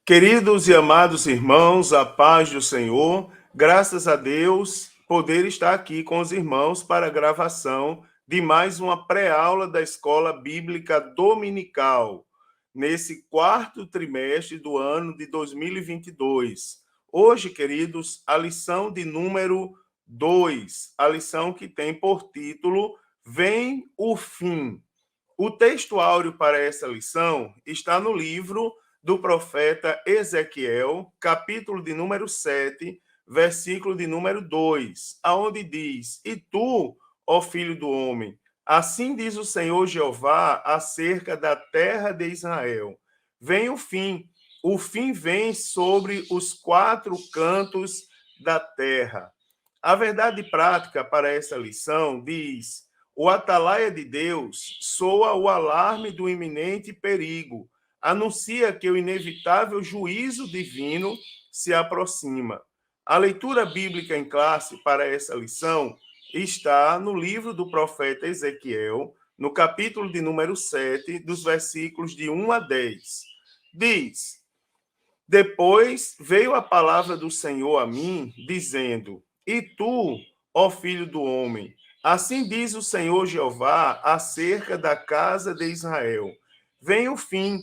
Queridos e amados irmãos, a paz do Senhor, graças a Deus, poder estar aqui com os irmãos para a gravação de mais uma pré-aula da Escola Bíblica Dominical, nesse quarto trimestre do ano de 2022. Hoje, queridos, a lição de número 2, a lição que tem por título Vem o Fim. O texto áureo para essa lição está no livro do profeta Ezequiel, capítulo de número 7, versículo de número 2, aonde diz: E tu, ó filho do homem, assim diz o Senhor Jeová acerca da terra de Israel: Vem o fim vem sobre os quatro cantos da terra. A verdade prática para essa lição diz: o atalaia de Deus soa o alarme do iminente perigo, anuncia que o inevitável juízo divino se aproxima. A leitura bíblica em classe para essa lição está no livro do profeta Ezequiel, no capítulo de número 7, dos versículos de 1 a 10. Diz: Depois veio a palavra do Senhor a mim, dizendo: E tu, ó filho do homem, assim diz o Senhor Jeová acerca da casa de Israel: Vem o fim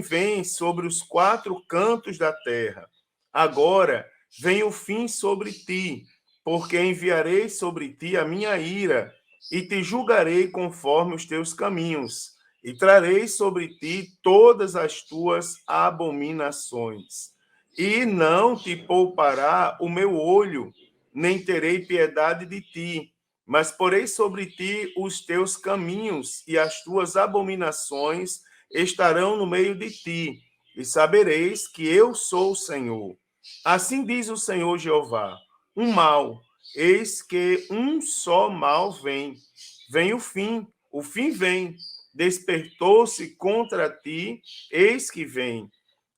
vem sobre os quatro cantos da terra. Agora vem o fim sobre ti, porque enviarei sobre ti a minha ira e te julgarei conforme os teus caminhos e trarei sobre ti todas as tuas abominações. E não te poupará o meu olho, nem terei piedade de ti, mas porei sobre ti os teus caminhos, e as tuas abominações estarão no meio de ti, e sabereis que eu sou o Senhor. Assim diz o Senhor Jeová: um mal, eis que um só mal vem. Vem o fim vem, despertou-se contra ti, eis que vem.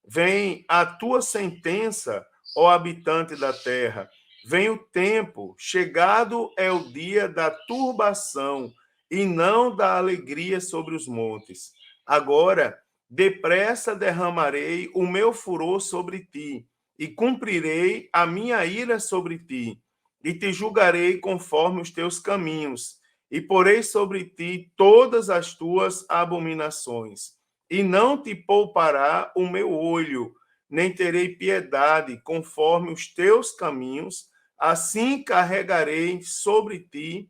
Vem a tua sentença, ó habitante da terra. Vem o tempo, chegado é o dia da turbação e não da alegria sobre os montes. Agora, depressa derramarei o meu furor sobre ti e cumprirei a minha ira sobre ti e te julgarei conforme os teus caminhos e porei sobre ti todas as tuas abominações, e não te poupará o meu olho, nem terei piedade conforme os teus caminhos, assim carregarei sobre ti,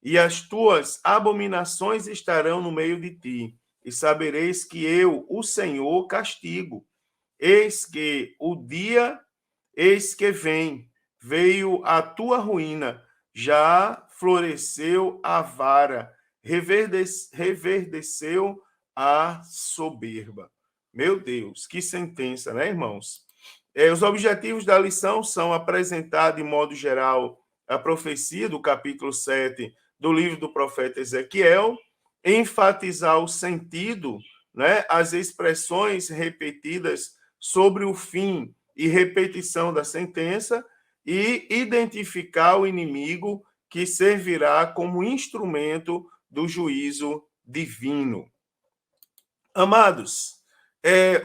e as tuas abominações estarão no meio de ti, e sabereis que eu, o Senhor, castigo. Eis que o dia, eis que vem, veio a tua ruína, já floresceu a vara, reverdeceu a soberba. Meu Deus, que sentença, né, irmãos? Os objetivos da lição são apresentar, de modo geral, a profecia do capítulo 7 do livro do profeta Ezequiel, enfatizar o sentido, né, as expressões repetidas sobre o fim e repetição da sentença, e identificar o inimigo que servirá como instrumento do juízo divino. Amados,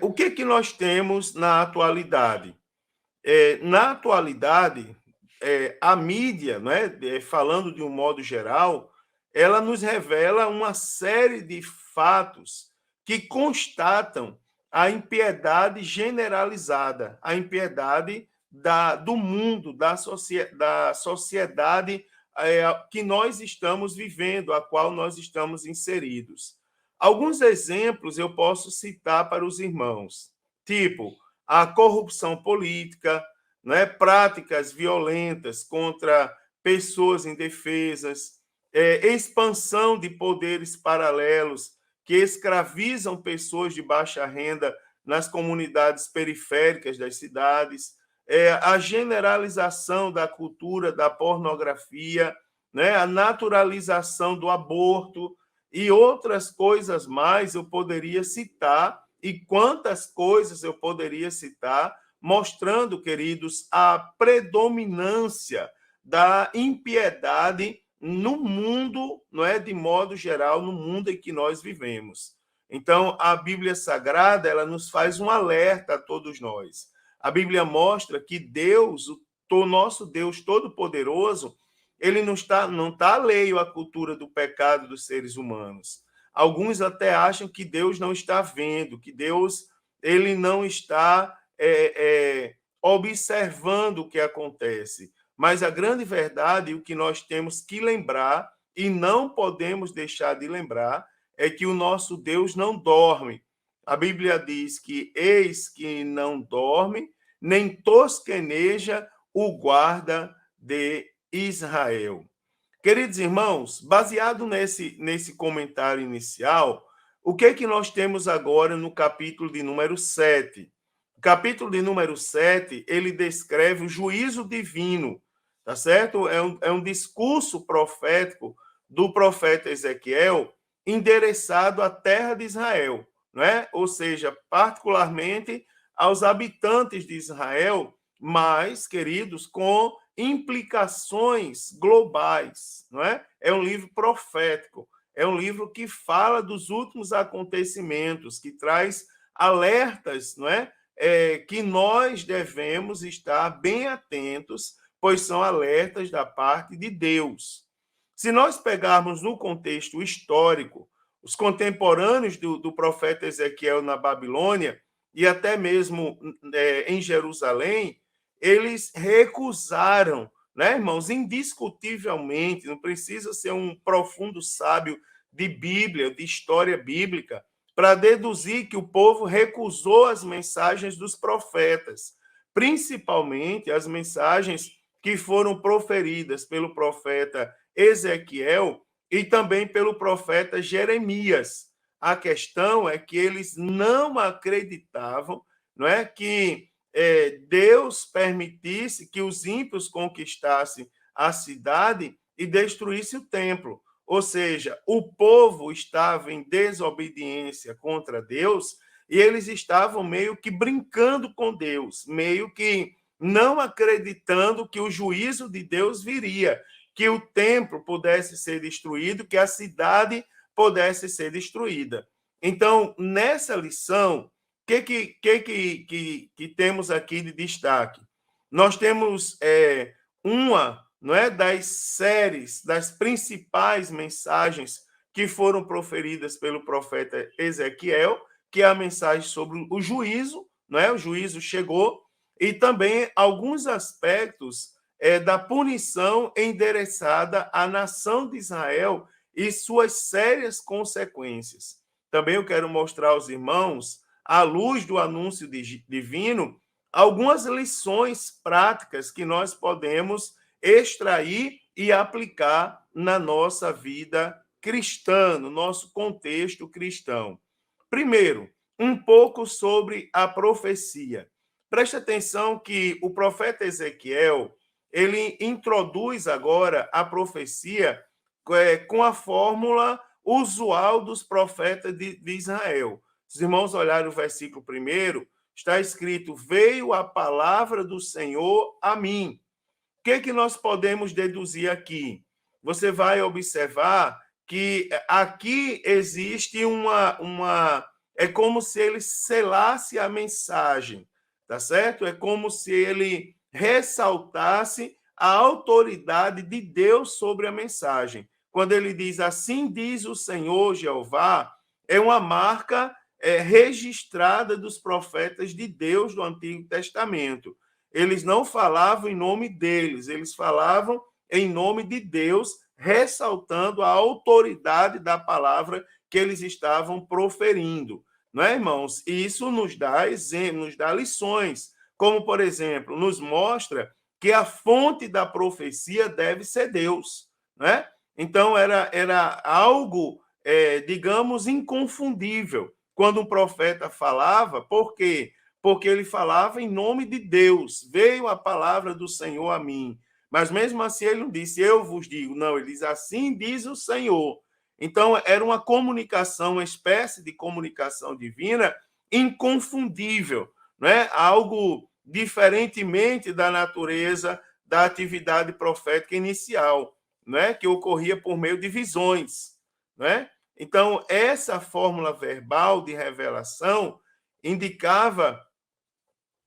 o que nós temos na atualidade? Na atualidade, a mídia, né, falando de um modo geral, ela nos revela uma série de fatos que constatam a impiedade generalizada, a impiedade do mundo, da sociedade que nós estamos vivendo, a qual nós estamos inseridos. Alguns exemplos eu posso citar para os irmãos, tipo a corrupção política, né, práticas violentas contra pessoas indefesas, expansão de poderes paralelos que escravizam pessoas de baixa renda nas comunidades periféricas das cidades, a generalização da cultura da pornografia, né, a naturalização do aborto e outras coisas mais eu poderia citar, e quantas coisas eu poderia citar, mostrando, queridos, a predominância da impiedade no mundo, não é, de modo geral, no mundo em que nós vivemos. Então, a Bíblia Sagrada, ela nos faz um alerta a todos nós. A Bíblia mostra que Deus, o nosso Deus Todo-Poderoso, ele não está alheio à cultura do pecado dos seres humanos. Alguns até acham que Deus não está vendo, que Deus ele não está observando o que acontece. Mas a grande verdade, o que nós temos que lembrar, e não podemos deixar de lembrar, é que o nosso Deus não dorme. A Bíblia diz que eis que não dorme, nem tosqueneja o guarda de Israel. Queridos irmãos, baseado nesse comentário inicial, o que é que nós temos agora no capítulo de número 7? O capítulo de número 7, ele descreve o juízo divino, tá certo? É um discurso profético do profeta Ezequiel endereçado à terra de Israel, não é? Ou seja, particularmente aos habitantes de Israel, mas, queridos, com implicações globais, não é? É um livro profético, é um livro que fala dos últimos acontecimentos, que traz alertas, não é? Que nós devemos estar bem atentos, pois são alertas da parte de Deus. Se nós pegarmos no contexto histórico, os contemporâneos do profeta Ezequiel na Babilônia, e até mesmo em Jerusalém, eles recusaram, né, irmãos, indiscutivelmente, não precisa ser um profundo sábio de Bíblia, de história bíblica, para deduzir que o povo recusou as mensagens dos profetas, principalmente as mensagens que foram proferidas pelo profeta Ezequiel e também pelo profeta Jeremias. A questão é que eles não acreditavam, não é, que Deus permitisse que os ímpios conquistassem a cidade e destruísse o templo. Ou seja, o povo estava em desobediência contra Deus e eles estavam meio que brincando com Deus, meio que não acreditando que o juízo de Deus viria, que o templo pudesse ser destruído, que a cidade pudesse ser destruída. Então, nessa lição, que temos aqui de destaque? Nós temos uma, não é, das séries, das principais mensagens que foram proferidas pelo profeta Ezequiel, que é a mensagem sobre o juízo, não é? O juízo chegou, e também alguns aspectos da punição endereçada à nação de Israel e suas sérias consequências. Também eu quero mostrar aos irmãos, à luz do anúncio divino, algumas lições práticas que nós podemos extrair e aplicar na nossa vida cristã, no nosso contexto cristão. Primeiro, um pouco sobre a profecia. Preste atenção que o profeta Ezequiel, ele introduz agora a profecia com a fórmula usual dos profetas de Israel. Se os irmãos olharem o versículo 1, está escrito: veio a palavra do Senhor a mim. O que nós podemos deduzir aqui? Você vai observar que aqui existe é como se ele selasse a mensagem, tá certo? É como se ele ressaltasse a autoridade de Deus sobre a mensagem. Quando ele diz assim diz o Senhor Jeová, é uma marca registrada dos profetas de Deus do Antigo Testamento. Eles não falavam em nome deles, eles falavam em nome de Deus, ressaltando a autoridade da palavra que eles estavam proferindo. Não é, irmãos? E isso nos dá exemplos, nos dá lições, como, por exemplo, nos mostra que a fonte da profecia deve ser Deus. Não é? Então, era algo, digamos, inconfundível. Quando um profeta falava, por quê? Porque ele falava em nome de Deus. Veio a palavra do Senhor a mim. Mas mesmo assim ele não disse, eu vos digo. Não, ele diz, assim diz o Senhor. Então, era uma comunicação, uma espécie de comunicação divina inconfundível, não é? Algo diferentemente da natureza da atividade profética inicial, não é? Que ocorria por meio de visões, não é? Então, essa fórmula verbal de revelação indicava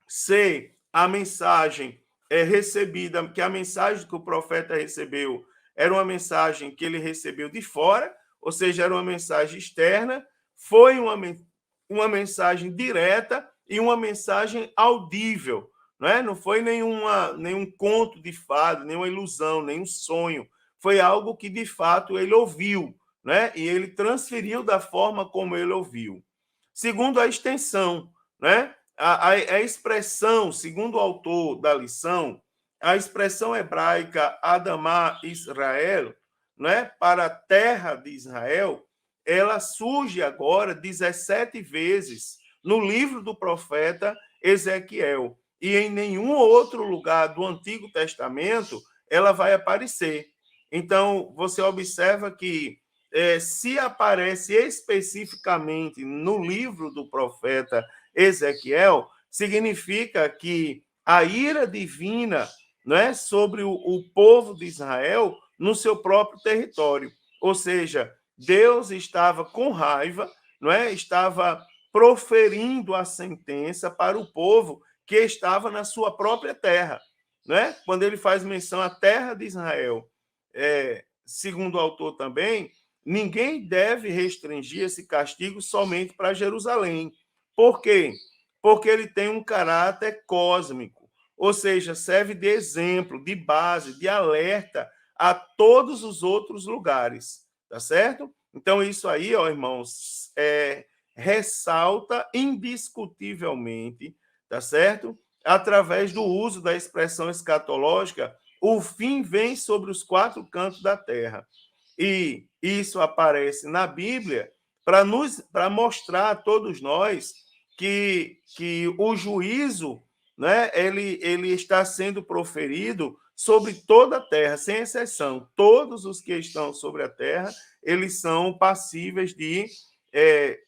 ser a mensagem recebida, que a mensagem que o profeta recebeu era uma mensagem que ele recebeu de fora, ou seja, era uma mensagem externa, foi uma mensagem direta e uma mensagem audível, não é? Não foi nenhum conto de fado, nenhuma ilusão, nenhum sonho, foi algo que de fato ele ouviu, né? E ele transferiu da forma como ele ouviu. Segundo a extensão, né? A expressão, segundo o autor da lição, a expressão hebraica Adamá Israel, né, para a terra de Israel, ela surge agora 17 vezes no livro do profeta Ezequiel. E em nenhum outro lugar do Antigo Testamento ela vai aparecer. Então, você observa que se aparece especificamente no livro do profeta Ezequiel, significa que a ira divina, né, sobre o povo de Israel no seu próprio território. Ou seja, Deus estava com raiva, não é? Estava proferindo a sentença para o povo que estava na sua própria terra. Né? Quando ele faz menção à terra de Israel, segundo o autor também, ninguém deve restringir esse castigo somente para Jerusalém. Por quê? Porque ele tem um caráter cósmico, ou seja, serve de exemplo, de base, de alerta a todos os outros lugares, tá certo? Então, isso aí, ó, irmãos, ressalta indiscutivelmente, tá certo? Através do uso da expressão escatológica, o fim vem sobre os quatro cantos da terra. E isso aparece na Bíblia para mostrar a todos nós que o juízo, né, ele está sendo proferido sobre toda a terra, sem exceção. Todos os que estão sobre a terra, eles são passíveis de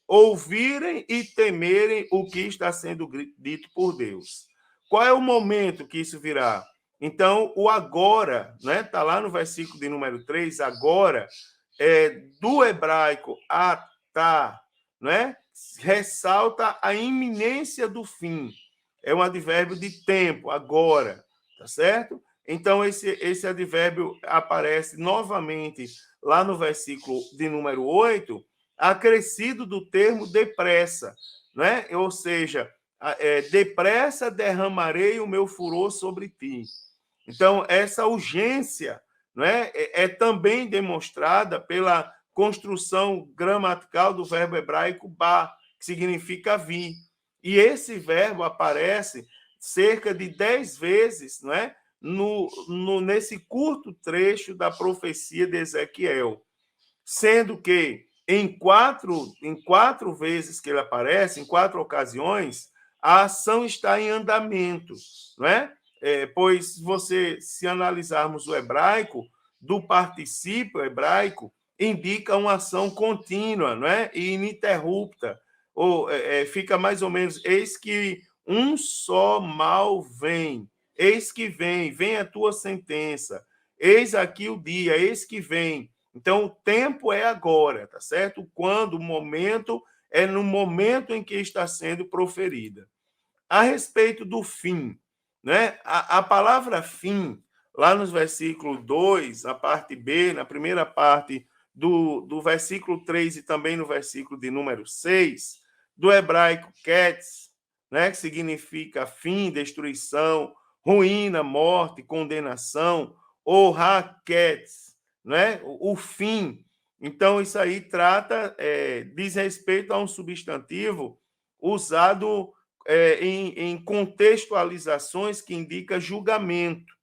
ouvirem e temerem o que está sendo dito por Deus. Qual é o momento que isso virá? Então, o agora, né? Está lá no versículo de número 3, agora, do hebraico atá, né? Ressalta a iminência do fim. É um advérbio de tempo, agora, tá certo? Então, esse advérbio aparece novamente lá no versículo de número 8, acrescido do termo depressa, né? Ou seja, depressa derramarei o meu furor sobre ti. Então, essa urgência, né, também demonstrada pela construção gramatical do verbo hebraico ba, que significa vir. E esse verbo aparece cerca de 10 vezes, né, nesse curto trecho da profecia de Ezequiel, sendo que em quatro vezes que ele aparece, em quatro ocasiões, a ação está em andamento, não é? Pois se analisarmos o hebraico, do particípio hebraico, indica uma ação contínua, não é? E ininterrupta. Ou fica mais ou menos, eis que um só mal vem, eis que vem a tua sentença, eis aqui o dia, eis que vem. Então, o tempo é agora, tá certo? Quando o momento é no momento em que está sendo proferida. A respeito do fim, né? A palavra fim, lá nos versículos 2, a parte B, na primeira parte do versículo 3 e também no versículo de número 6, do hebraico ketz, né? Que significa fim, destruição, ruína, morte, condenação, ou ha-ketz, né? O fim. Então, isso aí diz respeito a um substantivo usado em contextualizações que indica julgamento.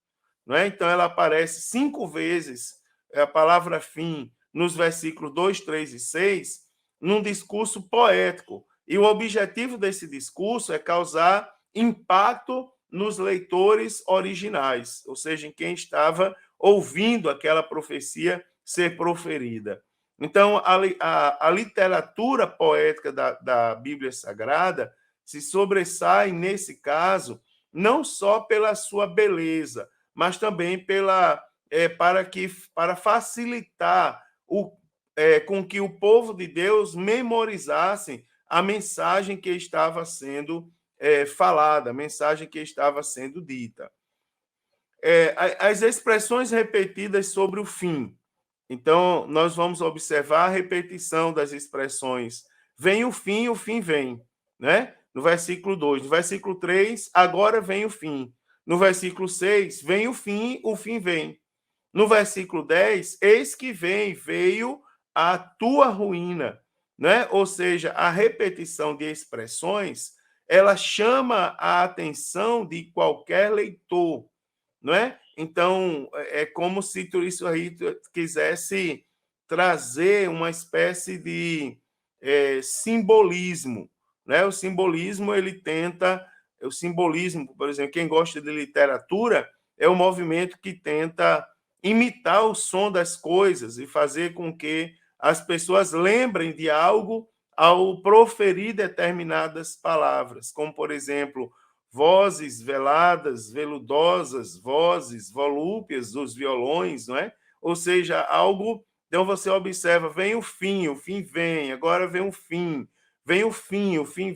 Não é? Então, ela aparece 5 vezes, a palavra fim, nos versículos 2, 3 e 6, num discurso poético. E o objetivo desse discurso é causar impacto nos leitores originais, ou seja, em quem estava ouvindo aquela profecia ser proferida. Então, a literatura poética da Bíblia Sagrada se sobressai, nesse caso, não só pela sua beleza, mas também para facilitar com que o povo de Deus memorizasse a mensagem que estava sendo falada, a mensagem que estava sendo dita. As expressões repetidas sobre o fim. Então, nós vamos observar a repetição das expressões. Vem o fim vem, né? No versículo 2. No versículo 3, agora vem o fim. No versículo 6, vem o fim vem. No versículo 10, eis que veio a tua ruína, né? Ou seja, a repetição de expressões, ela chama a atenção de qualquer leitor, não é? Então, é como se isso aí quisesse trazer uma espécie de simbolismo, né? O simbolismo, ele tenta, o simbolismo, por exemplo, quem gosta de literatura, é um movimento que tenta imitar o som das coisas e fazer com que as pessoas lembrem de algo ao proferir determinadas palavras, como, por exemplo, vozes veladas, veludosas, vozes volúpias dos violões, não é? Ou seja, algo. Então você observa, vem o fim vem, agora vem o fim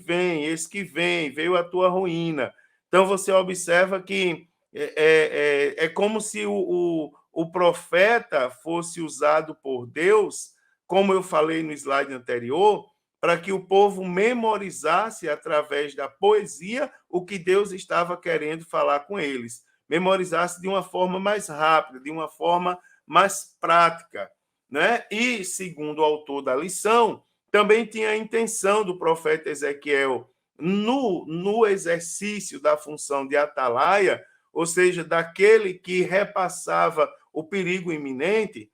vem, eis que vem, veio a tua ruína. Então você observa que é como se o profeta fosse usado por Deus, como eu falei no slide anterior, para que o povo memorizasse através da poesia o que Deus estava querendo falar com eles. Memorizasse de uma forma mais rápida, de uma forma mais prática, né? E, segundo o autor da lição, também tinha a intenção do profeta Ezequiel no exercício da função de atalaia, ou seja, daquele que repassava o perigo iminente,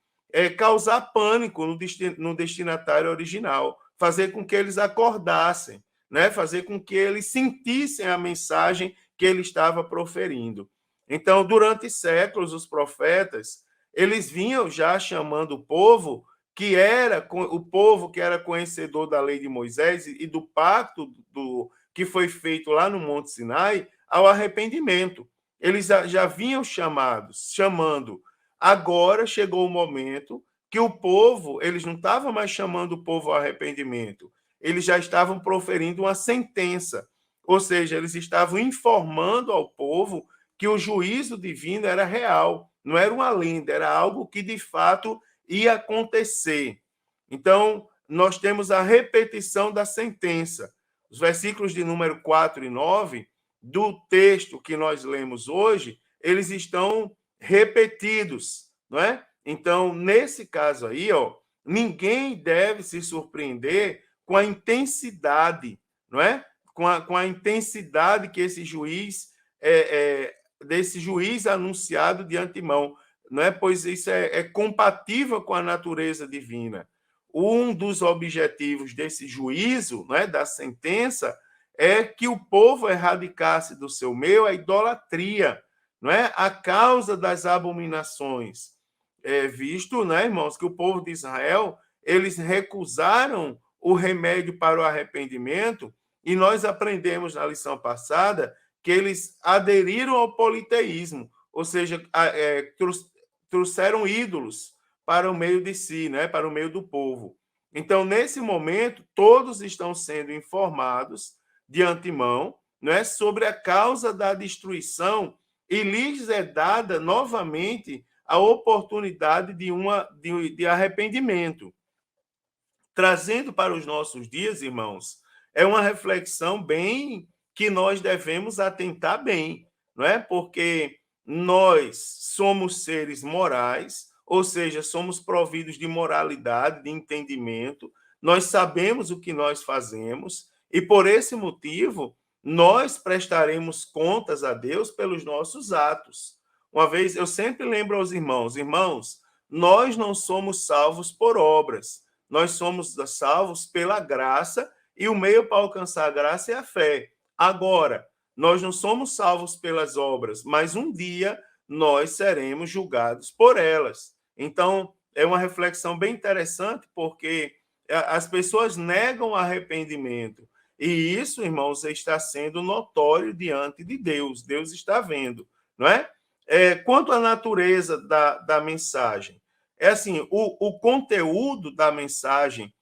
causar pânico no destinatário original, fazer com que eles acordassem, né? Fazer com que eles sentissem a mensagem que ele estava proferindo. Então, durante séculos, os profetas, eles vinham já chamando o povo que era conhecedor da lei de Moisés e do pacto que foi feito lá no Monte Sinai ao arrependimento. Eles já vinham chamando. Agora chegou o momento que o povo, eles não estavam mais chamando o povo ao arrependimento, eles já estavam proferindo uma sentença, ou seja, eles estavam informando ao povo que o juízo divino era real, não era uma lenda, era algo que de fato ia acontecer. Então, nós temos a repetição da sentença. Os versículos de número 4 e 9 do texto que nós lemos hoje, eles estão repetidos, não é? Então, nesse caso aí, ninguém deve se surpreender com a intensidade, não é? Com a intensidade que esse juiz desse juiz anunciado de antemão, não é? Pois isso é compatível com a natureza divina. Um dos objetivos desse juízo, não é, da sentença, é que o povo erradicasse do seu meio a idolatria, não é? A causa das abominações. Visto, né, irmãos, que o povo de Israel, eles recusaram o remédio para o arrependimento, e nós aprendemos na lição passada que eles aderiram ao politeísmo, ou seja, trouxeram ídolos para o meio de si, né, para o meio do povo. Então, nesse momento, todos estão sendo informados de antemão, né, sobre a causa da destruição, e lhes é dada novamente a oportunidade de arrependimento. Trazendo para os nossos dias, irmãos, é uma reflexão bem que nós devemos atentar bem, não é? Porque nós somos seres morais, ou seja, somos providos de moralidade, de entendimento, nós sabemos o que nós fazemos e, por esse motivo, nós prestaremos contas a Deus pelos nossos atos. Uma vez, eu sempre lembro aos irmãos, nós não somos salvos por obras, nós somos salvos pela graça e o meio para alcançar a graça é a fé. Agora, nós não somos salvos pelas obras, mas um dia nós seremos julgados por elas. Então, é uma reflexão bem interessante, porque as pessoas negam o arrependimento. E isso, irmãos, está sendo notório diante de Deus. Deus está vendo, não é? Quanto à natureza da mensagem, é assim, o conteúdo da mensagem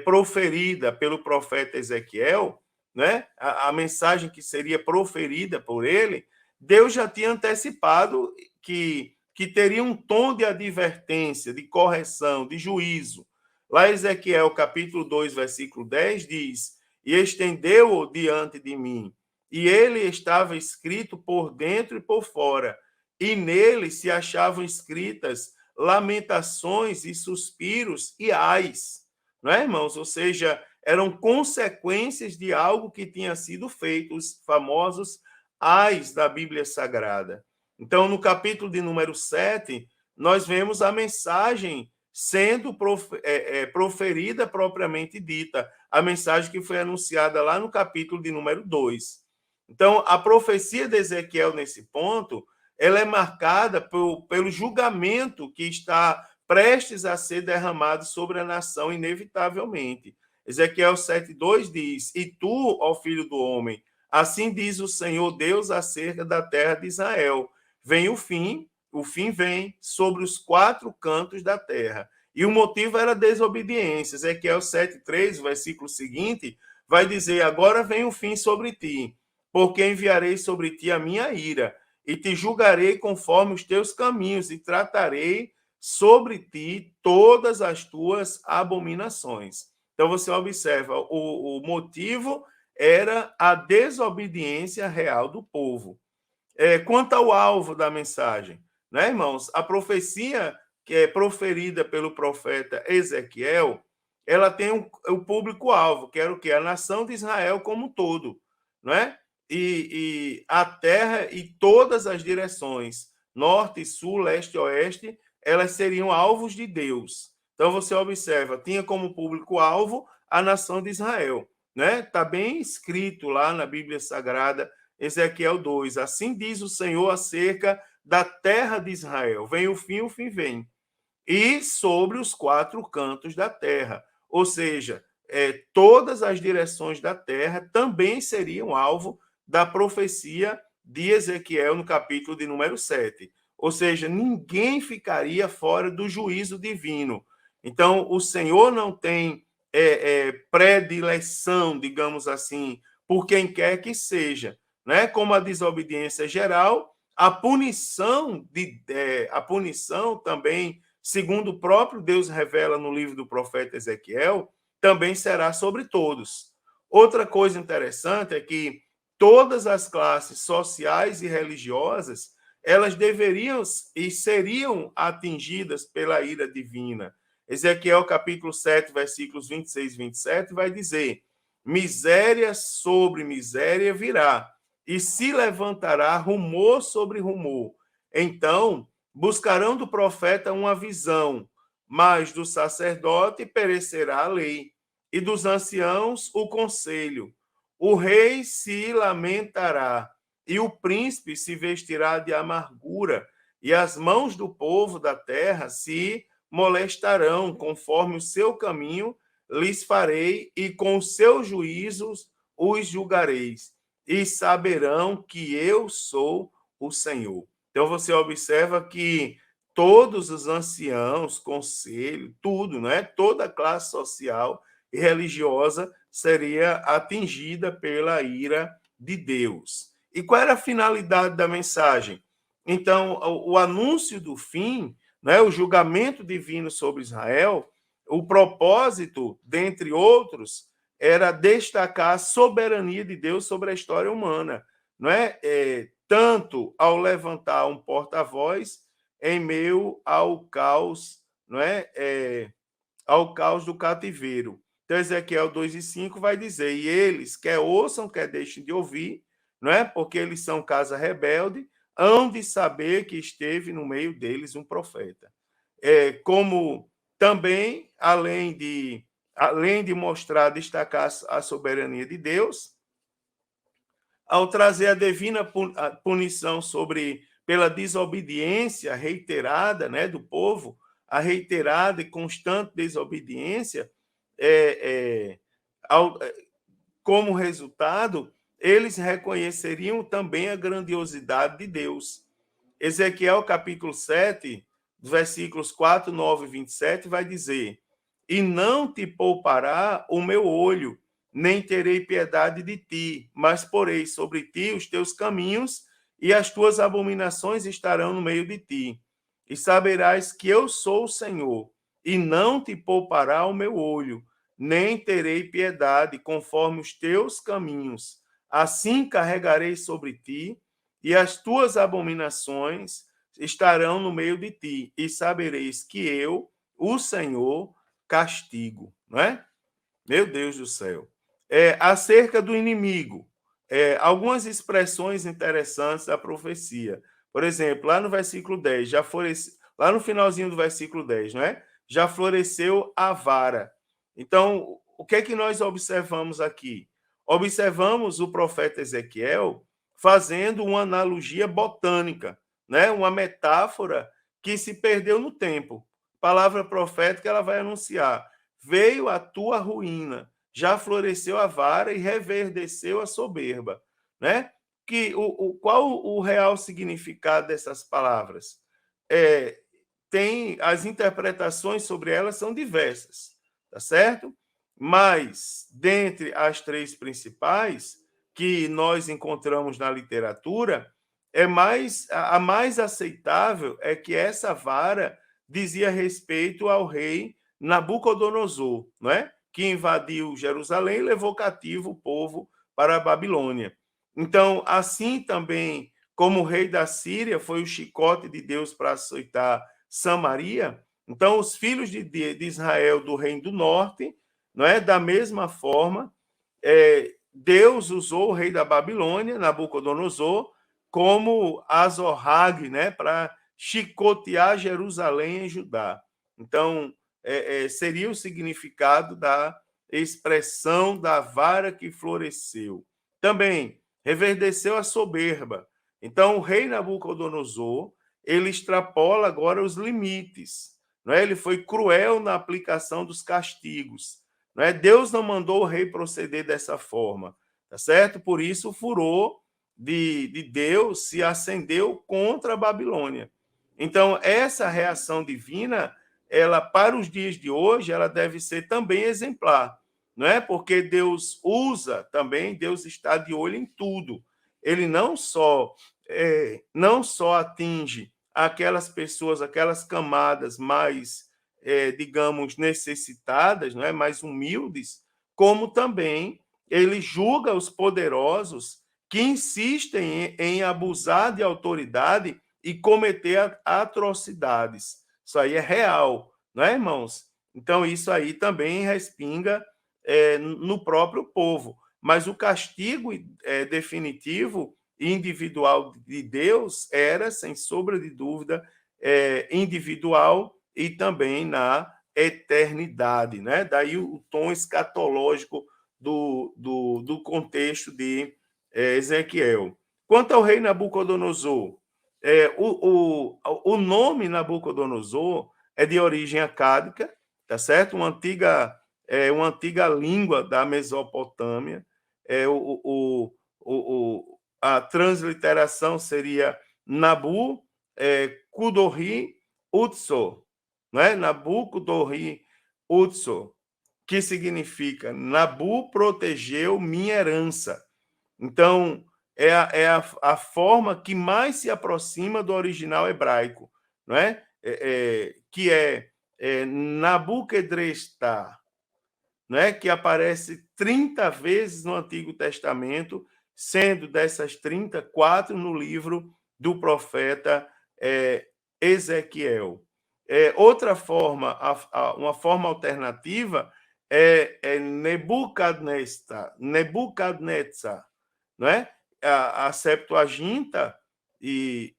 proferida pelo profeta Ezequiel, né? A mensagem que seria proferida por ele, Deus já tinha antecipado que teria um tom de advertência, de correção, de juízo. Lá Ezequiel, capítulo 2, versículo 10, diz: E estendeu-o diante de mim, e ele estava escrito por dentro e por fora, e nele se achavam escritas lamentações e suspiros e ais, não é, irmãos? Ou seja, eram consequências de algo que tinha sido feito, os famosos ais da Bíblia Sagrada. Então, no capítulo de número 7, nós vemos a mensagem sendo proferida propriamente dita, a mensagem que foi anunciada lá no capítulo de número 2. Então, a profecia de Ezequiel, nesse ponto, ela é marcada pelo julgamento que está prestes a ser derramado sobre a nação, inevitavelmente. Ezequiel 7,2 diz: E tu, ó filho do homem, assim diz o Senhor Deus acerca da terra de Israel: Vem o fim vem sobre os quatro cantos da terra. E o motivo era desobediência. Ezequiel 7,3, o versículo seguinte, vai dizer: Agora vem o fim sobre ti, porque enviarei sobre ti a minha ira, e te julgarei conforme os teus caminhos, e tratarei sobre ti todas as tuas abominações. Então você observa, o motivo era a desobediência real do povo. Quanto ao alvo da mensagem, né, irmãos? A profecia que é proferida pelo profeta Ezequiel, ela tem o público-alvo, que era o quê? A nação de Israel como um todo, não é? E a terra e todas as direções, norte, sul, leste e oeste, elas seriam alvos de Deus. Então você observa, tinha como público-alvo a nação de Israel, né? Está bem escrito lá na Bíblia Sagrada, Ezequiel 2, assim diz o Senhor acerca da terra de Israel: Vem o fim vem. E sobre os quatro cantos da terra. Ou seja, todas as direções da terra também seriam alvo da profecia de Ezequiel no capítulo de número 7. Ou seja, ninguém ficaria fora do juízo divino. Então, o Senhor não tem predileção, digamos assim, por quem quer que seja, né? Como a desobediência geral, a punição também, segundo o próprio Deus revela no livro do profeta Ezequiel, também será sobre todos. Outra coisa interessante é que todas as classes sociais e religiosas, elas deveriam e seriam atingidas pela ira divina. Ezequiel capítulo 7, versículos 26 e 27 vai dizer: Miséria sobre miséria virá, e se levantará rumor sobre rumor. Então buscarão do profeta uma visão, mas do sacerdote perecerá a lei, e dos anciãos o conselho. O rei se lamentará, e o príncipe se vestirá de amargura, e as mãos do povo da terra se molestarão, conforme o seu caminho lhes farei, e com os seus juízos os julgareis, e saberão que eu sou o Senhor. Então você observa que todos os anciãos, conselho, tudo, né? Toda a classe social e religiosa seria atingida pela ira de Deus. E qual era a finalidade da mensagem? Então, o anúncio do fim, né, o julgamento divino sobre Israel, o propósito, dentre outros, era destacar a soberania de Deus sobre a história humana, não é? Tanto ao levantar um porta-voz em meio ao caos, não é? Ao caos do cativeiro. Então, Ezequiel 2:5 vai dizer: E eles, quer ouçam, quer deixem de ouvir, não é? Porque eles são casa rebelde, hão de saber que esteve no meio deles um profeta. Como também, além de mostrar, destacar a soberania de Deus, ao trazer a divina punição pela desobediência reiterada, né, do povo, a reiterada e constante desobediência, é, é, ao, como resultado, eles reconheceriam também a grandiosidade de Deus. Ezequiel capítulo 7, versículos 4, 9 e 27, vai dizer: e não te poupará o meu olho, nem terei piedade de ti, mas porei sobre ti os teus caminhos, e as tuas abominações estarão no meio de ti. E saberás que eu sou o Senhor, e não te poupará o meu olho, nem terei piedade conforme os teus caminhos. Assim carregarei sobre ti, e as tuas abominações estarão no meio de ti, e sabereis que eu, o Senhor, castigo, não é? Meu Deus do céu. Acerca do inimigo, algumas expressões interessantes da profecia. Por exemplo, lá no versículo 10, lá no finalzinho do versículo 10, não é? Já floresceu a vara. Então, o que é que nós observamos aqui? Observamos o profeta Ezequiel fazendo uma analogia botânica, né? Uma metáfora que se perdeu no tempo. Palavra profética, ela vai anunciar: veio a tua ruína, já floresceu a vara e reverdeceu a soberba, né? Qual o real significado dessas palavras? É, as interpretações sobre elas são diversas, tá certo? Mas dentre as três principais que nós encontramos na literatura, a mais aceitável é que essa vara dizia respeito ao rei Nabucodonosor, não é? Que invadiu Jerusalém e levou cativo o povo para a Babilônia. Então, assim também como o rei da Síria foi o chicote de Deus para açoitar Samaria, então os filhos de Israel do reino do norte, não é? Da mesma forma, Deus usou o rei da Babilônia, Nabucodonosor, como Azorrague, né? Para chicotear Jerusalém e Judá. Então, seria o significado da expressão da vara que floresceu. Também, reverdeceu a soberba. Então, o rei Nabucodonosor, ele extrapola agora os limites. Não é? Ele foi cruel na aplicação dos castigos. Não é? Deus não mandou o rei proceder dessa forma. Tá certo? Por isso, o furor de Deus se acendeu contra a Babilônia. Então, essa reação divina, ela para os dias de hoje, ela deve ser também exemplar, não é? Porque Deus usa também, Deus está de olho em tudo. Ele não só atinge aquelas pessoas, aquelas camadas mais, digamos, necessitadas, não é? Mais humildes, como também ele julga os poderosos que insistem em abusar de autoridade e cometer atrocidades. Isso aí é real, não é, irmãos? Então, isso aí também respinga no próprio povo. Mas o castigo definitivo e individual de Deus era, sem sombra de dúvida, individual e também na eternidade. Né? Daí o tom escatológico do contexto de Ezequiel. Quanto ao rei Nabucodonosor, o nome Nabucodonosor é de origem acádica, tá certo? Uma antiga língua da Mesopotâmia. A transliteração seria Nabu Kudorri Utso, né? Nabucodonosor Utso, que significa Nabu protegeu minha herança. Então, a forma que mais se aproxima do original hebraico, não é? Que é Nabucodonosor, não é? Que aparece 30 vezes no Antigo Testamento, sendo dessas 30, 4 no livro do profeta Ezequiel. Outra forma, uma forma alternativa é Nebuchadnezzar, não é? A Septuaginta e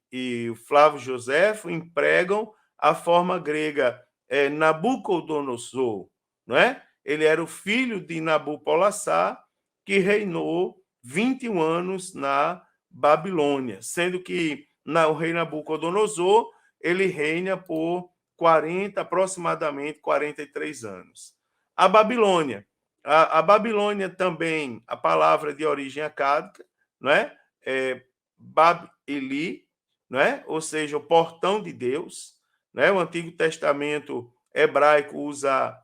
o Flávio Joséfo empregam a forma grega Nabucodonosor, não é? Ele era o filho de Nabopolassar, que reinou 21 anos na Babilônia, sendo que o rei Nabucodonosor ele reina por aproximadamente 43 anos. A Babilônia. A Babilônia também, a palavra de origem acádica, não é? Bab-Eli, não é? Ou seja, o portão de Deus. né? O Antigo Testamento hebraico usa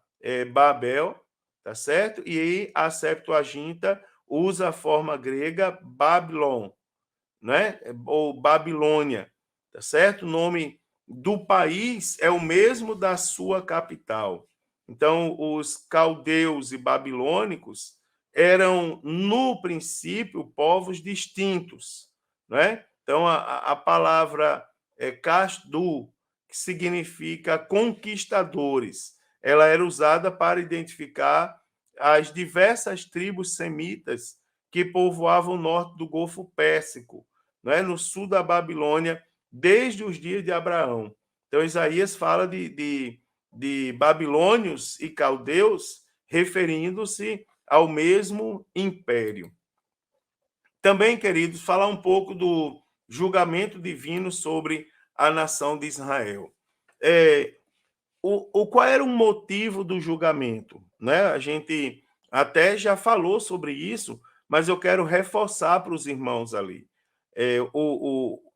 Babel, tá certo? E aí a Septuaginta usa a forma grega Babilon, né? Ou Babilônia, tá certo? O nome do país é o mesmo da sua capital. Então, os caldeus e babilônicos eram, no princípio, povos distintos, né? Então, a palavra Kasdu, que significa conquistadores, ela era usada para identificar as diversas tribos semitas que povoavam o norte do Golfo Pérsico, né, no sul da Babilônia, desde os dias de Abraão. Então, Isaías fala de babilônios e caldeus, referindo-se ao mesmo império. Também, queridos, falar um pouco do julgamento divino sobre a nação de Israel. Qual era o motivo do julgamento? Né? A gente até já falou sobre isso, mas eu quero reforçar para os irmãos ali.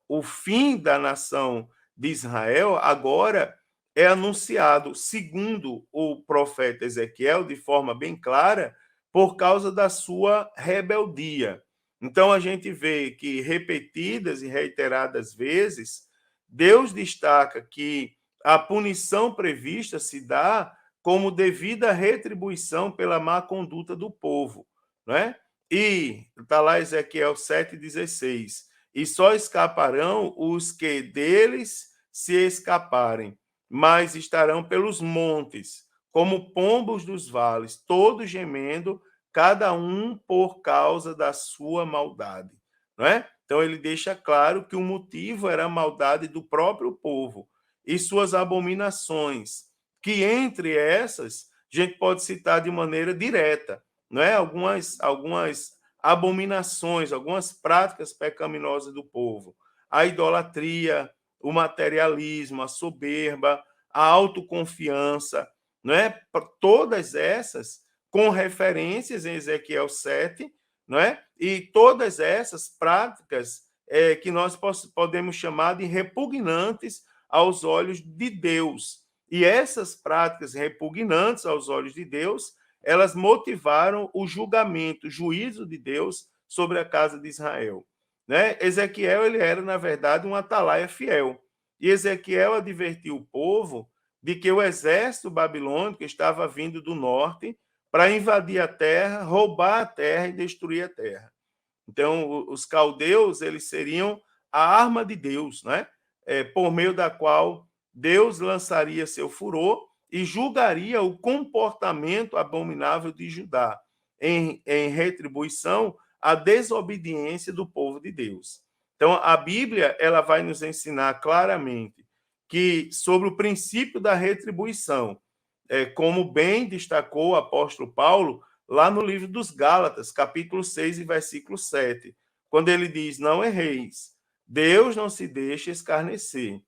O fim da nação de Israel agora é anunciado, segundo o profeta Ezequiel, de forma bem clara, por causa da sua rebeldia. Então a gente vê que repetidas e reiteradas vezes, Deus destaca que a punição prevista se dá como devida retribuição pela má conduta do povo, né? E está lá Ezequiel 7,16. E só escaparão os que deles se escaparem, mas estarão pelos montes, como pombos dos vales, todos gemendo, cada um por causa da sua maldade, não é? Então ele deixa claro que o motivo era a maldade do próprio povo e suas abominações, que entre essas a gente pode citar de maneira direta, não é? Algumas abominações, algumas práticas pecaminosas do povo, a idolatria, o materialismo, a soberba, a autoconfiança, não é? Todas essas com referências em Ezequiel 7, não é? E todas essas práticas que nós podemos chamar de repugnantes aos olhos de Deus. E essas práticas repugnantes aos olhos de Deus, elas motivaram o julgamento, o juízo de Deus sobre a casa de Israel. Né? Ezequiel ele era, na verdade, um atalaia fiel. E Ezequiel advertiu o povo de que o exército babilônico estava vindo do norte para invadir a terra, roubar a terra e destruir a terra. Então, os caldeus eles seriam a arma de Deus, né? Por meio da qual Deus lançaria seu furor e julgaria o comportamento abominável de Judá, em retribuição à desobediência do povo de Deus. Então, a Bíblia ela vai nos ensinar claramente que sobre o princípio da retribuição, como bem destacou o apóstolo Paulo lá no livro dos Gálatas, capítulo 6 e versículo 7, quando ele diz: não erreis, Deus não se deixa escarnecer,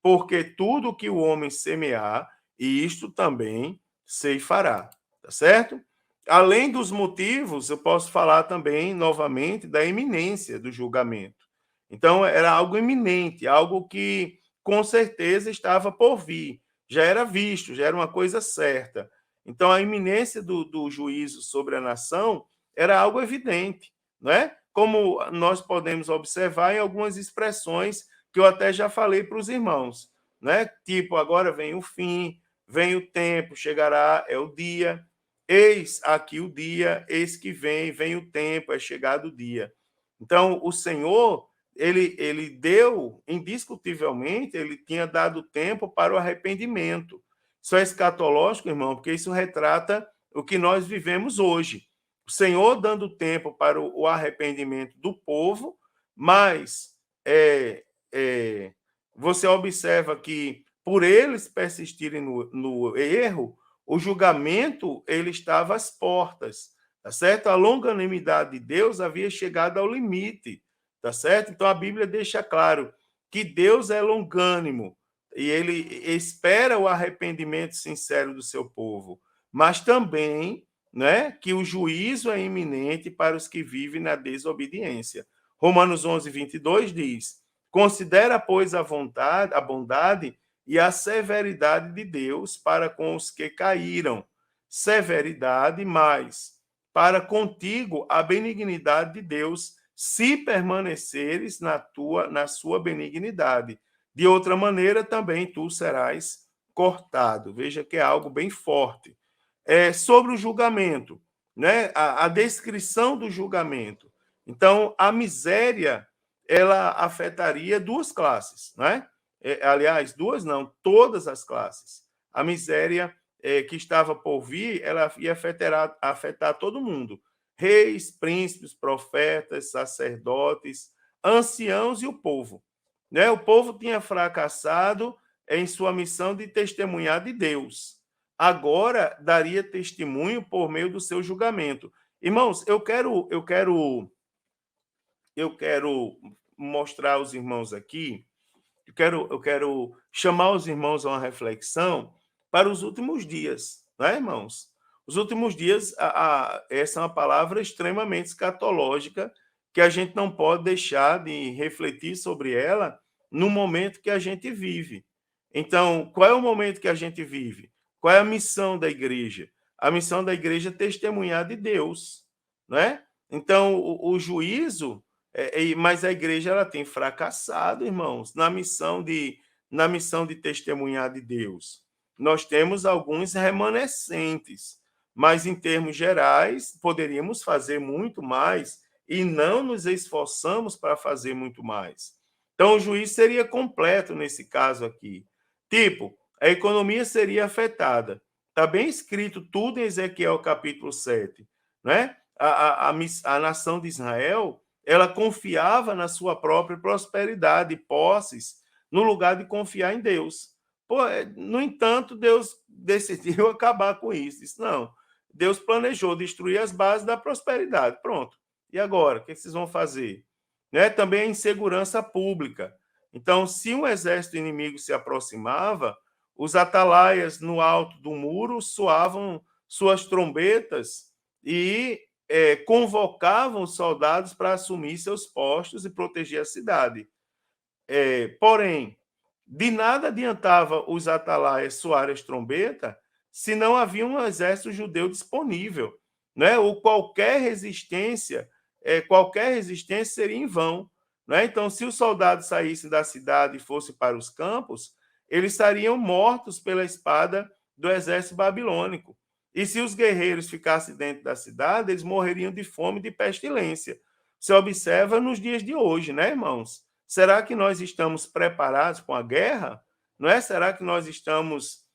porque tudo que o homem semear, isto também ceifará, tá certo? Além dos motivos, eu posso falar também, novamente, da iminência do julgamento. Então, era algo iminente, algo que, com certeza, estava por vir, já era visto, já era uma coisa certa. Então, a iminência do juízo sobre a nação era algo evidente, não é? Como nós podemos observar em algumas expressões que eu até já falei para os irmãos, né? Tipo, agora vem o fim, vem o tempo, chegará, é o dia. Eis aqui o dia, eis que vem o tempo, é chegado o dia. Então, o Senhor, ele deu, indiscutivelmente, ele tinha dado tempo para o arrependimento. Isso é escatológico, irmão, porque isso retrata o que nós vivemos hoje. O Senhor dando tempo para o arrependimento do povo, mas você observa que, por eles persistirem no erro, o julgamento ele estava às portas, tá certo? A longanimidade de Deus havia chegado ao limite, tá certo? Então a Bíblia deixa claro que Deus é longânimo e ele espera o arrependimento sincero do seu povo, mas também, né, que o juízo é iminente para os que vivem na desobediência. Romanos 11:22 diz: considera, pois, a bondade e a severidade de Deus para com os que caíram. Severidade, mas para contigo a benignidade de Deus, se permaneceres na sua benignidade. De outra maneira, também tu serás cortado. Veja que é algo bem forte. Sobre o julgamento, né? A descrição do julgamento. Então, a miséria, ela afetaria duas classes, né? Aliás, duas não, todas as classes. A miséria que estava por vir, ela ia afetar todo mundo. Reis, príncipes, profetas, sacerdotes, anciãos e o povo. Né? O povo tinha fracassado em sua missão de testemunhar de Deus. Agora daria testemunho por meio do seu julgamento. Irmãos, eu quero mostrar aos irmãos aqui, eu quero chamar os irmãos a uma reflexão para os últimos dias, né, irmãos? Os últimos dias, essa é uma palavra extremamente escatológica que a gente não pode deixar de refletir sobre ela no momento que a gente vive. Então, qual é o momento que a gente vive? Qual é a missão da igreja? A missão da igreja é testemunhar de Deus, né? Então, o juízo, mas a igreja ela tem fracassado, irmãos, na missão de testemunhar de Deus. Nós temos alguns remanescentes, mas em termos gerais poderíamos fazer muito mais e não nos esforçamos para fazer muito mais. Então, o juízo seria completo nesse caso aqui. Tipo, a economia seria afetada. Está bem escrito tudo em Ezequiel capítulo 7. Né? A nação de Israel, ela confiava na sua própria prosperidade e posses, no lugar de confiar em Deus. No entanto, Deus decidiu acabar com isso. Disse, não, Deus planejou destruir as bases da prosperidade. Pronto. E agora? O que vocês vão fazer? Né? Também a insegurança pública. Então, se um exército inimigo se aproximava, os atalaias no alto do muro soavam suas trombetas e convocavam os soldados para assumir seus postos e proteger a cidade. Porém, de nada adiantava os atalaias soarem as trombetas se não havia um exército judeu disponível, né? Ou qualquer resistência seria em vão, né? Então, se os soldados saíssem da cidade e fossem para os campos, eles estariam mortos pela espada do exército babilônico. E se os guerreiros ficassem dentro da cidade, eles morreriam de fome e de pestilência. Você observa nos dias de hoje, né, irmãos? Será que nós estamos preparados para a guerra? Não é? Será que nós estamos,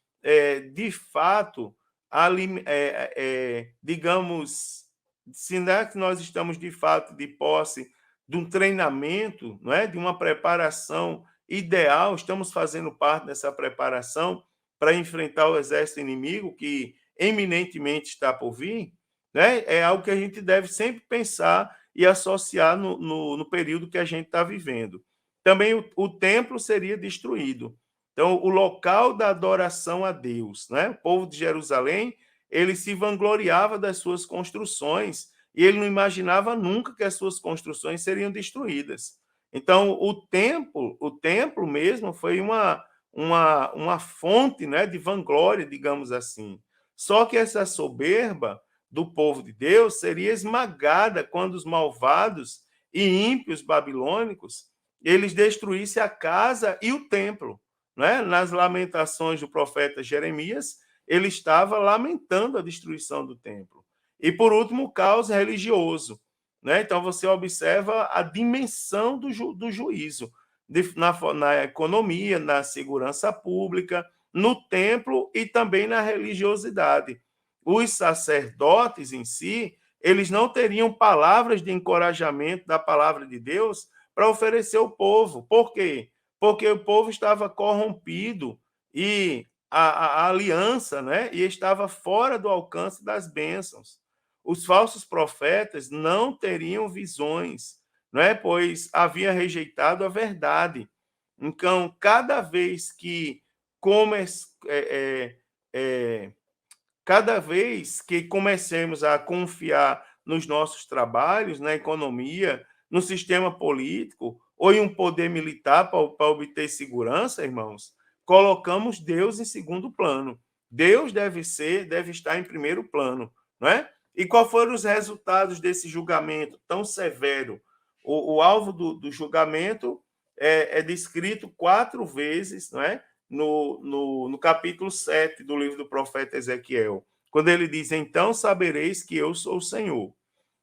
de fato, digamos, será que nós estamos, de fato, de posse de um treinamento, não é? De uma preparação ideal? Estamos fazendo parte dessa preparação para enfrentar o exército inimigo que eminentemente está por vir? Né? É algo que a gente deve sempre pensar e associar no período que a gente está vivendo. Também o templo seria destruído. Então, o local da adoração a Deus, né? O povo de Jerusalém, ele se vangloriava das suas construções e ele não imaginava nunca que as suas construções seriam destruídas. Então, o templo mesmo foi uma fonte, né, de vanglória, digamos assim. Só que essa soberba do povo de Deus seria esmagada quando os malvados e ímpios babilônicos eles destruíssem a casa e o templo. Né? Nas lamentações do profeta Jeremias, ele estava lamentando a destruição do templo. E, por último, o caos religioso. Né? Então, você observa a dimensão do juízo na economia, na segurança pública, no templo e também na religiosidade. Os sacerdotes em si, eles não teriam palavras de encorajamento da palavra de Deus para oferecer ao povo. Por quê? Porque o povo estava corrompido e a aliança, né, e estava fora do alcance das bênçãos. Os falsos profetas não teriam visões, né, pois havia rejeitado a verdade. Então, cada vez que cada vez que comecemos a confiar nos nossos trabalhos, na economia, no sistema político ou em um poder militar para obter segurança, irmãos, colocamos Deus em segundo plano. Deus deve estar em primeiro plano, não é? E quais foram os resultados desse julgamento tão severo? O alvo do julgamento é descrito 4 vezes, não é? No capítulo 7 do livro do profeta Ezequiel, quando ele diz: então sabereis que eu sou o Senhor.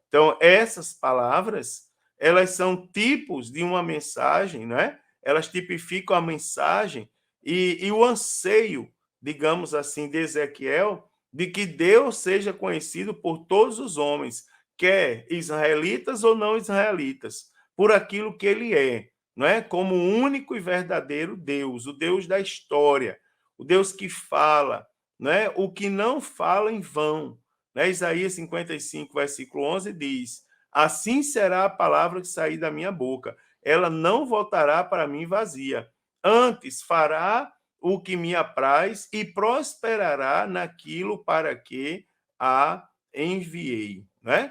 Então, essas palavras, elas são tipos de uma mensagem, né? Elas tipificam a mensagem e o anseio, digamos assim, de Ezequiel, de que Deus seja conhecido por todos os homens, quer israelitas ou não israelitas, por aquilo que ele é, não é? Como o único e verdadeiro Deus, o Deus da história, o Deus que fala, né? O que não fala em vão, né? Isaías 55, versículo 11 diz: assim será a palavra que sair da minha boca, ela não voltará para mim vazia, antes fará o que me apraz e prosperará naquilo para que a enviei, né?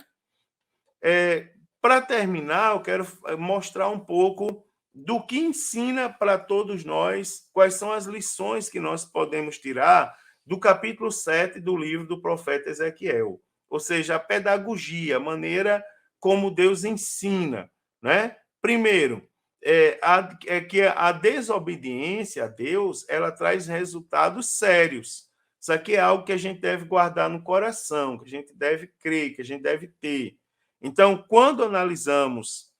Para terminar, eu quero mostrar um pouco do que ensina para todos nós, quais são as lições que nós podemos tirar do capítulo 7 do livro do profeta Ezequiel. Ou seja, a pedagogia, a maneira como Deus ensina, né? Primeiro, que a desobediência a Deus, ela traz resultados sérios. Isso aqui é algo que a gente deve guardar no coração, que a gente deve crer, que a gente deve ter. Então, quando analisamos,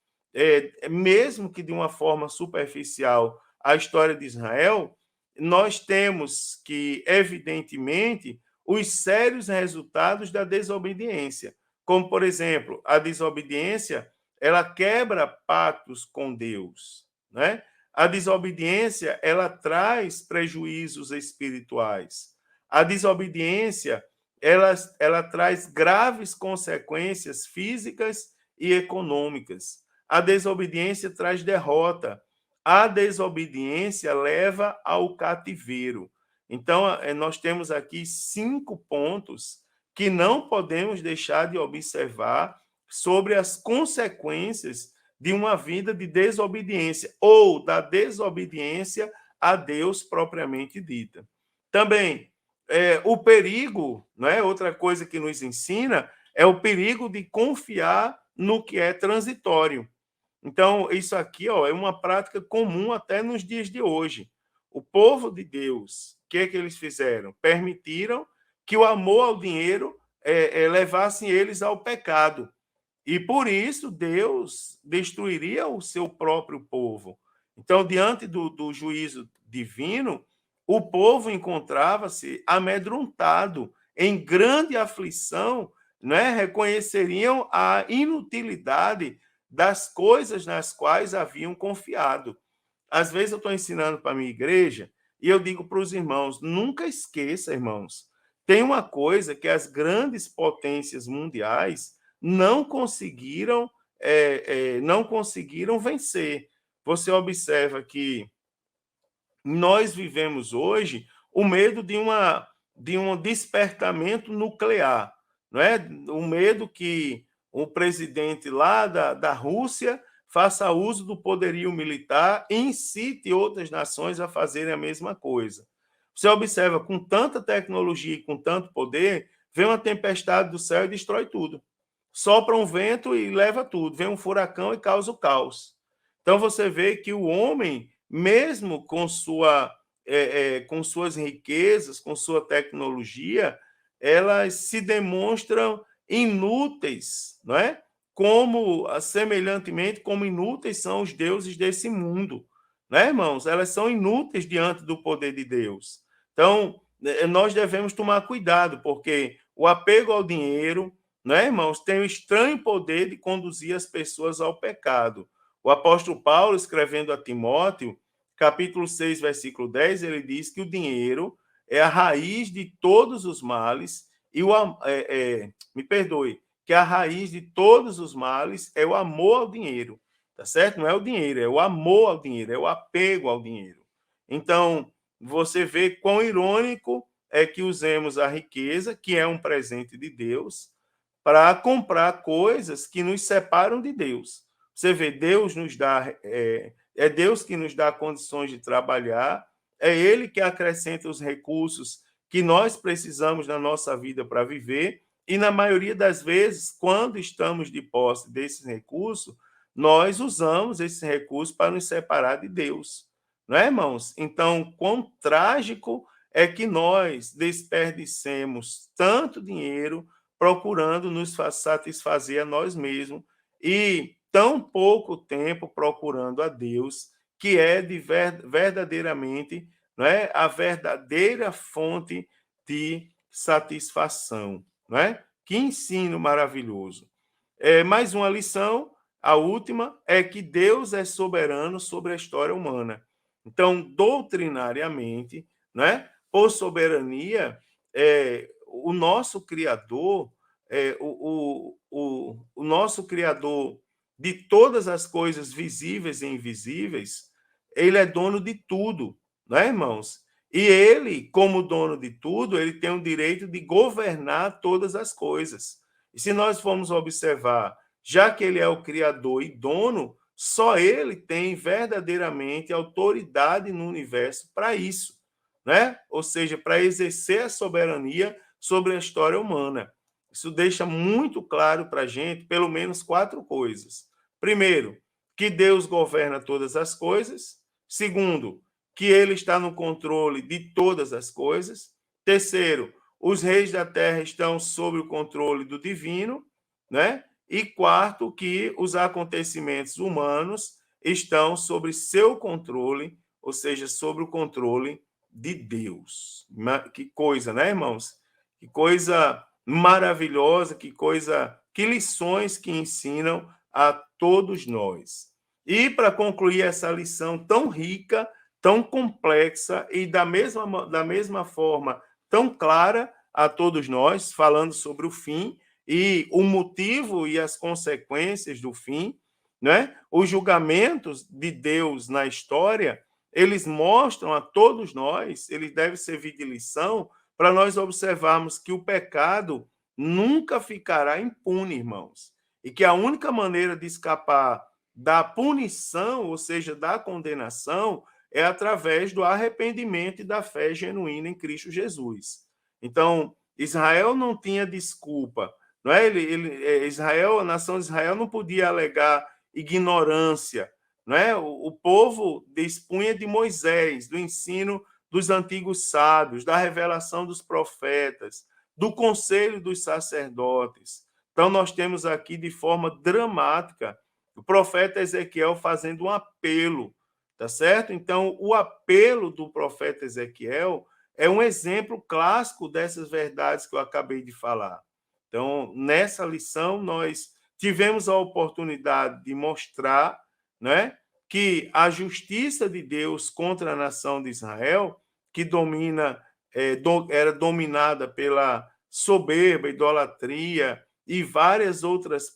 mesmo que de uma forma superficial, a história de Israel, nós temos que, evidentemente, os sérios resultados da desobediência. Como, por exemplo, a desobediência, ela quebra pactos com Deus, né? A desobediência, ela traz prejuízos espirituais. A desobediência, ela traz graves consequências físicas e econômicas. A desobediência traz derrota. A desobediência leva ao cativeiro. Então, nós temos aqui 5 pontos que não podemos deixar de observar sobre as consequências de uma vida de desobediência ou da desobediência a Deus propriamente dita. Também, o perigo, né? Outra coisa que nos ensina é o perigo de confiar no que é transitório. Então, isso aqui, ó, é uma prática comum até nos dias de hoje. O povo de Deus, o que é que eles fizeram? Permitiram que o amor ao dinheiro levasse eles ao pecado. E por isso Deus destruiria o seu próprio povo. Então, diante do juízo divino, o povo encontrava-se amedrontado, em grande aflição, né? Reconheceriam a inutilidade das coisas nas quais haviam confiado. Às vezes eu estou ensinando para a minha igreja e eu digo para os irmãos: nunca esqueça, irmãos, tem uma coisa que as grandes potências mundiais não conseguiram vencer. Você observa que nós vivemos hoje o medo de um despertamento nuclear, não é? O medo que o presidente lá da Rússia faça uso do poderio militar e incite outras nações a fazerem a mesma coisa. Você observa, com tanta tecnologia e com tanto poder, vem uma tempestade do céu e destrói tudo. Sopra um vento e leva tudo, vem um furacão e causa o caos. Então você vê que o homem, mesmo com suas riquezas, com sua tecnologia, elas se demonstram inúteis, não é? Como, semelhantemente, como inúteis são os deuses desse mundo, né, irmãos? Elas são inúteis diante do poder de Deus. Então, nós devemos tomar cuidado, porque o apego ao dinheiro, né, irmãos, tem o estranho poder de conduzir as pessoas ao pecado. O apóstolo Paulo, escrevendo a Timóteo, capítulo 6, versículo 10, ele diz que o dinheiro é a raiz de todos os males e me perdoe, que a raiz de todos os males é o amor ao dinheiro, tá certo? Não é o dinheiro, é o amor ao dinheiro, é o apego ao dinheiro. Então, você vê quão irônico é que usemos a riqueza, que é um presente de Deus, para comprar coisas que nos separam de Deus. Você vê, Deus nos dá, é Deus que nos dá condições de trabalhar, é Ele que acrescenta os recursos que nós precisamos na nossa vida para viver, e na maioria das vezes, quando estamos de posse desses recursos, nós usamos esse recurso para nos separar de Deus, não é, irmãos? Então, quão trágico é que nós desperdicemos tanto dinheiro procurando nos satisfazer a nós mesmos e tão pouco tempo procurando a Deus, que é verdadeiramente, não é, a verdadeira fonte de satisfação, não é? Que ensino maravilhoso. Mais uma lição, a última, é que Deus é soberano sobre a história humana. Então, doutrinariamente, né, por soberania, o nosso Criador, o nosso Criador de todas as coisas visíveis e invisíveis, ele é dono de tudo, né, irmãos? E ele, como dono de tudo, ele tem o direito de governar todas as coisas. E se nós formos observar, já que ele é o criador e dono, só ele tem verdadeiramente autoridade no universo para isso, né? Ou seja, para exercer a soberania sobre a história humana. Isso deixa muito claro para a gente, pelo menos 4 coisas. Primeiro, que Deus governa todas as coisas. Segundo, que ele está no controle de todas as coisas. Terceiro, os reis da terra estão sob o controle do divino, né? E quarto, que os acontecimentos humanos estão sob seu controle, ou seja, sob o controle de Deus. Que coisa, né, irmãos? Que coisa maravilhosa, que lições que ensinam a todos nós. E para concluir essa lição tão rica, tão complexa e da mesma forma tão clara a todos nós, falando sobre o fim e o motivo e as consequências do fim, né? Os julgamentos de Deus na história, eles mostram a todos nós, eles devem servir de lição para nós observarmos que o pecado nunca ficará impune, irmãos, e que a única maneira de escapar da punição, ou seja, da condenação, é através do arrependimento e da fé genuína em Cristo Jesus. Então, Israel não tinha desculpa, não é? Israel, a nação de Israel não podia alegar ignorância, não é? O povo dispunha de Moisés, do ensino dos antigos sábios, da revelação dos profetas, do conselho dos sacerdotes. Então, nós temos aqui, de forma dramática, o profeta Ezequiel fazendo um apelo, tá certo? Então, o apelo do profeta Ezequiel é um exemplo clássico dessas verdades que eu acabei de falar. Então, nessa lição, nós tivemos a oportunidade de mostrar, né, que a justiça de Deus contra a nação de Israel, que era dominada pela soberba, idolatria e várias outras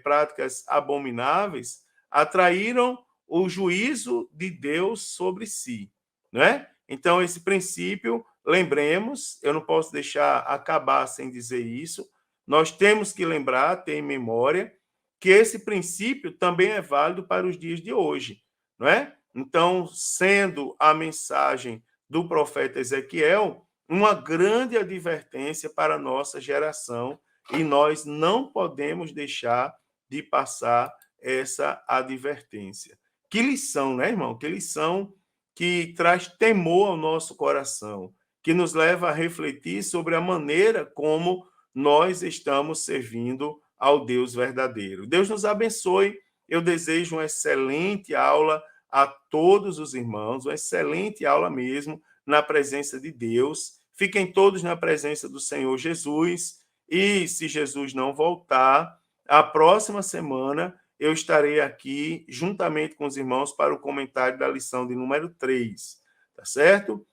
práticas abomináveis, atraíram o juízo de Deus sobre si, né? Então, esse princípio, lembremos, eu não posso deixar acabar sem dizer isso, nós temos que lembrar, ter em memória, que esse princípio também é válido para os dias de hoje, não é? Então, sendo a mensagem do profeta Ezequiel uma grande advertência para a nossa geração, e nós não podemos deixar de passar essa advertência. Que lição, né, irmão? Que lição que traz temor ao nosso coração, que nos leva a refletir sobre a maneira como nós estamos servindo ao Deus verdadeiro. Deus nos abençoe. Eu desejo uma excelente aula a todos os irmãos, uma excelente aula mesmo na presença de Deus. Fiquem todos na presença do Senhor Jesus e, se Jesus não voltar, a próxima semana eu estarei aqui juntamente com os irmãos para o comentário da lição de número 3, tá certo?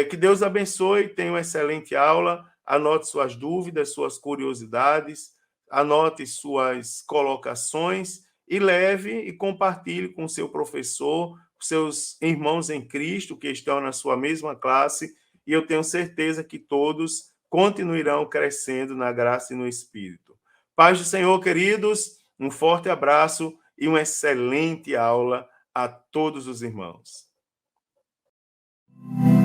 Que Deus abençoe, tenha uma excelente aula, anote suas dúvidas, suas curiosidades, anote suas colocações e leve e compartilhe com seu professor, seus irmãos em Cristo que estão na sua mesma classe, e eu tenho certeza que todos continuarão crescendo na graça e no Espírito. Paz do Senhor, queridos, um forte abraço e uma excelente aula a todos os irmãos. Música